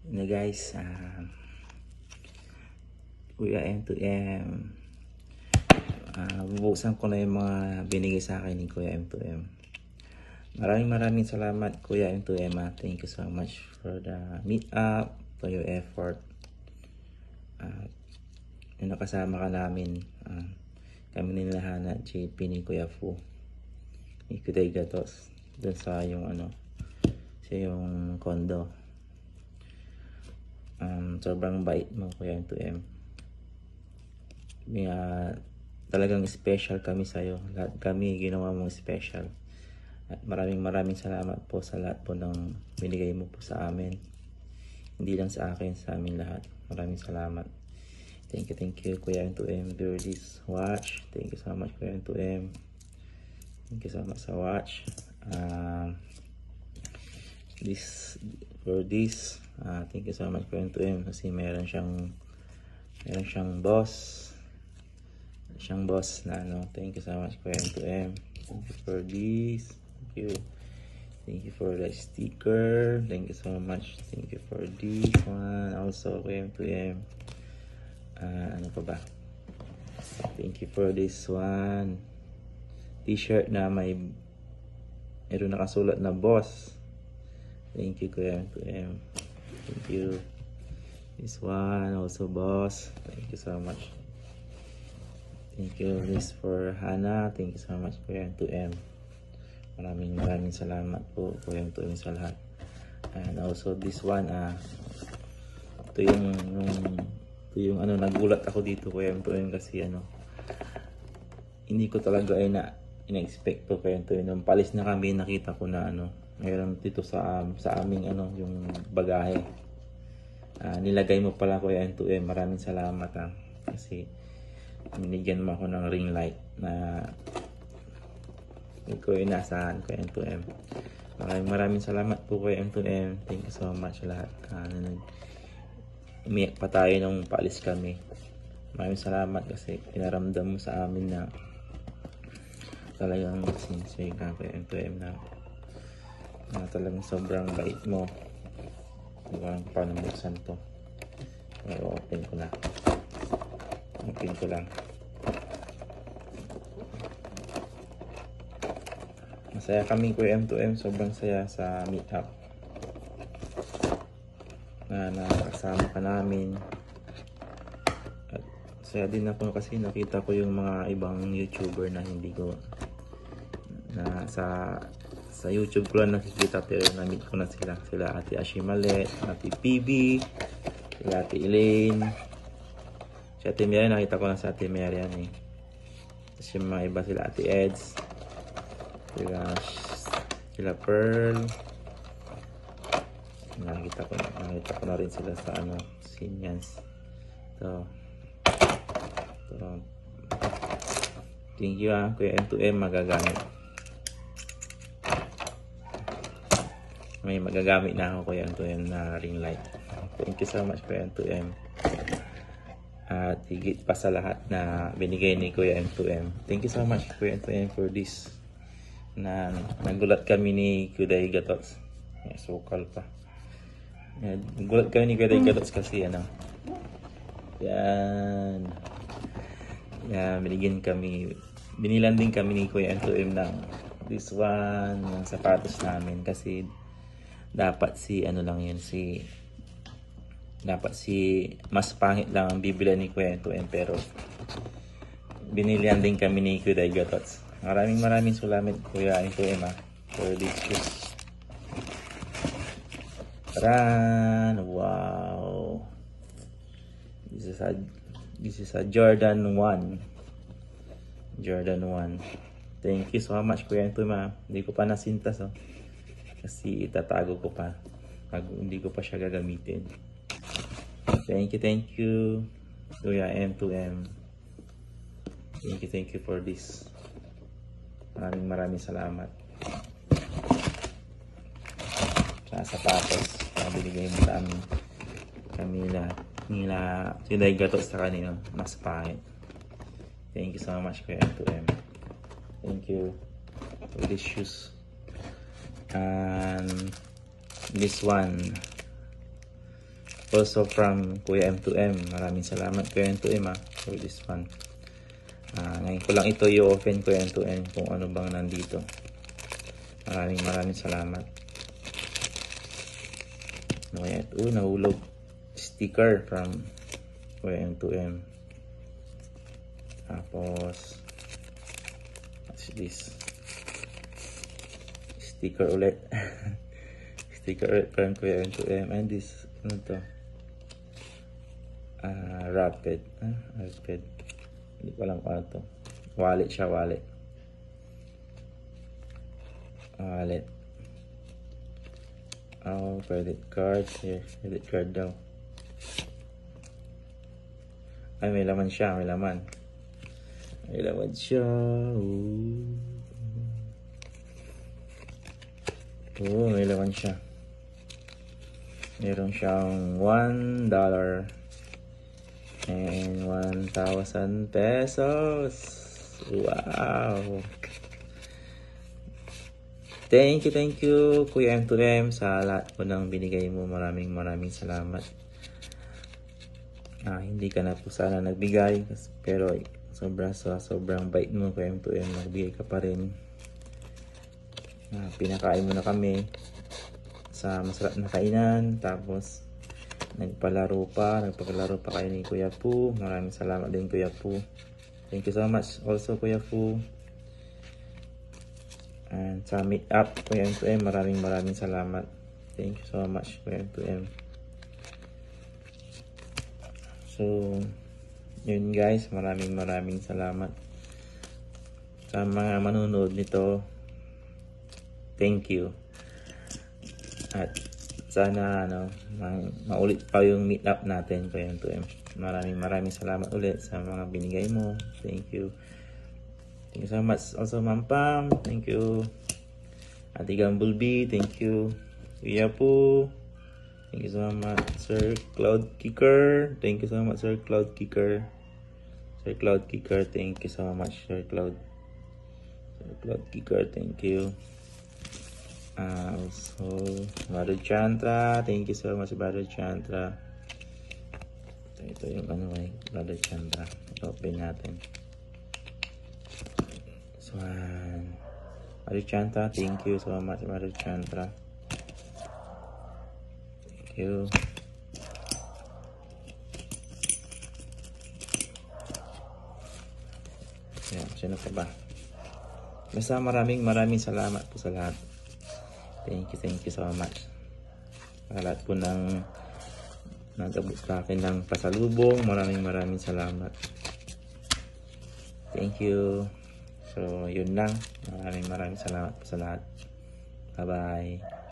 Na guys, Kuya M2M, bubuksan ko na yung mga binigay sa akin ni Kuya M2M. Maraming salamat Kuya M2M. Thank you so much for the meet up, for your effort. Yung nakasama ka namin, kami ni Lahana, JP ni Kuya Fu, ni Kuday Gatos, dun sa yung sa yung condo. Sobrang bait mo Kuya M2M. Talagang special kami sa'yo. Lahat kami ginawa mong special. At maraming salamat po sa lahat po ng binigay mo po sa amin. Hindi lang sa akin, sa amin lahat. Maraming salamat. Thank you Kuya M2M for this watch. Thank you so much Kuya M2M. Thank you so much sa watch. Thank you so much Kuya M2M kasi meron siyang boss. Na thank you so much Kuya M2M. Thank you for this. Thank you for the sticker. Thank you so much. Thank you for this one also Kuya M2M. Ano pa ba? Thank you for this one t-shirt na meron nakasulat na boss. Thank you Kuya M2M. Thank you. This one also boss. Thank you so much. Thank you this for Hana. Thank you so much Kuya M2M. Maraming salamat po Kuya M2M sa lahat. And also this one ito yung nagulat ako dito Kuya M2M kasi hindi ko talaga ina-expect to Kuya M2M. Nung palis na kami, nakita ko na mayroon dito sa aming yung bagahe. Nilagay mo pala Kuya M2M. Maraming salamat kasi binigyan mo ako ng ring light na hindi ko inaasahan Kuya M2M. Maraming salamat po Kuya M2M. Thank you so much lahat. Umiyak pa tayo nung paalis kami. Maraming salamat kasi pinaramdam mo sa amin na talagang sincere ka Kuya M2M na talagang sobrang bait mo. Hindi ko alam paano buksan to. Pero open ko lang. Masaya kami Kuya M2M. Sobrang saya sa meet up na nakasama ka namin. At saya din ako kasi nakita ko yung mga ibang YouTuber na hindi ko na sa YouTube ko lang nakikita, pero na-meet ko na sila Ate Ashimalet, Ate PB, sila Ate Elaine, si Ate Marian. Nakita ko na sa Ate Marian tapos yung mga iba sila Ate Eds, sila Pearl. Nakita ko na rin sila sa Sinyans. So thank you Kuya M2M. May magagamit na ako Kuya M2M na ring light. Thank you so much Kuya M2M. At higit pa sa lahat na binigay ni Kuya M2M. Thank you so much Kuya M2M for this. Na nagulat kami ni Kuday Gatos. Sukal pa. Nagulat kami ni Kuday Gatos kasi binilan din kami ni Kuya M2M ng this one, yung sapatos namin kasi dapat mas pangit lang ang bibili ni Kuya M2M, pero binilihan din kami ni Kuya Gatos. Maraming salamat Kuya M2M for this shoes. Wow, this is a Jordan 1. Thank you so much Kuya M2M. Hindi ko pa nasintas kasi itatago ko pa pag hindi ko pa siya gagamitin. Thank you Kuya M2M. Thank you for this. Maraming salamat sa sapatos na binigay mo sa amin. Nila Kuday Gatos sa kanila mas pangit. Thank you so much Kuya M2M. Thank you for these shoes. And this one Also from Kuya M2M. Maraming salamat Kuya M2M for this one. Ngayon ko lang ito i-open Kuya M2M kung ano bang nandito. Maraming salamat. Ano kaya ito? Nahulog. Sticker from Kuya M2M. Tapos what's this? Sticker ulit. Sticker ulit from Kuya M2M. And this, ano to? Rapid. Rapid. Hindi ko alam kung ano to. Wallet siya, wallet. Wallet. Oh, credit card. Here, credit card daw. Ay, may laman siya, may laman. May laman siya. May laman siya. Meron siyang $1 and 1,000 pesos. Wow! Thank you Kuya M2M sa lahat po ng binigay mo. Maraming salamat. Hindi ka na po sana nagbigay, pero sobrang bait mo Kuya M2M, nagbigay ka pa rin. Pinakain mo na kami sa masarap na kainan, tapos nagpalaro pa kayo ni Kuya Fu. Maraming salamat din Kuya Fu. Thank you so much also Kuya Fu. And sa meet up Kuya M2M, maraming salamat. Thank you so much Kuya M2M. So yun guys, maraming salamat sa mga manonood nito. Thank you. At sana maulit pa yung meet up natin Kuya M2M. Maraming salamat ulit sa mga binigay mo. Thank you. Thank you so much also Ma'am Pam. Thank you. Ate Gambulby, thank you. Kuya Po. Thank you so much Sir Cloud Kicker. Thank you so much Sir Cloud Kicker. Sir Cloud Kicker, thank you so much Sir Cloud. Sir Cloud Kicker, thank you. Also Brother Chantra, thank you so much Brother Chantra. Ito yung Brother Chantra. Open natin. So Brother Chantra, thank you so much Brother Chantra. Thank you. Yan, sino pa ba? Basta maraming salamat po sa lahat. Thank you so much. Sa lahat po ng nagabot sa akin ng pasalubong, maraming salamat. Thank you. So yun lang. Maraming salamat po sa lahat. Bye bye.